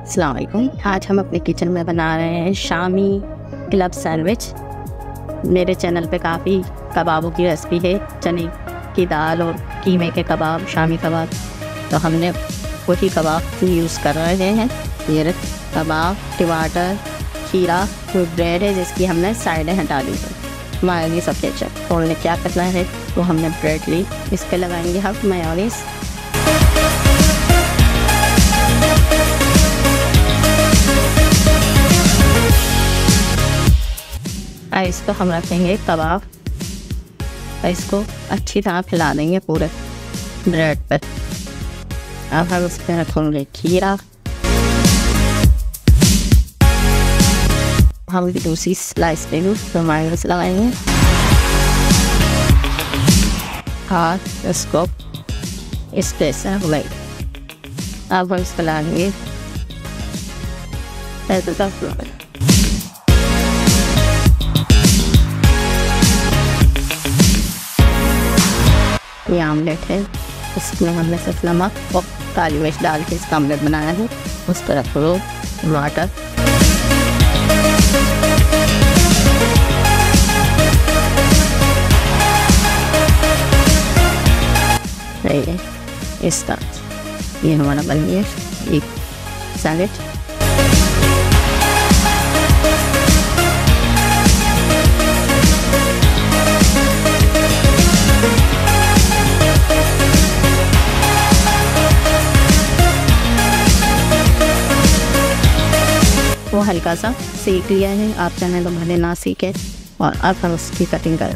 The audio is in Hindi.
अस्सलाम वालेकुम। आज हम अपने किचन में बना रहे हैं शामी क्लब सैंडविच। मेरे चैनल पे काफ़ी कबाबों की रेसिपी है, चने की दाल और कीमे के कबाब, शामी कबाब। तो हमने वही कबाब यूज़ कर रहे हैं। ये कबाब, टमाटर, खीरा, जो ब्रेड है जिसकी हमने साइडें हटा दी है, मायोनीज़ और केचप। तो हमने क्या करना है, तो हमने ब्रेड ली, इस पर लगाएंगे हम मायोनीज़। इसको हम रखेंगे कबाब और इसको अच्छी तरह फैला देंगे पूरे ब्रेड पर। अब हम इस पर रखेंगे खीरा। हम दूसरी स्लाइस पे तो मायोनीज़ लगाएंगे और इसको इस पे से अब हम इसको लाएंगे ये आमलेट है, इसमें हमने सिर्फ नमक और काली मिर्च डाल के इसका आमलेट बनाया है। उस पर रखो टमाटर, इस तरह ये हमारा बन गया एक सैलेड। वो हल्का सा सेक लिया है, आप चाहें तो भले ना सीखें। और अब हम उसकी कटिंग करें।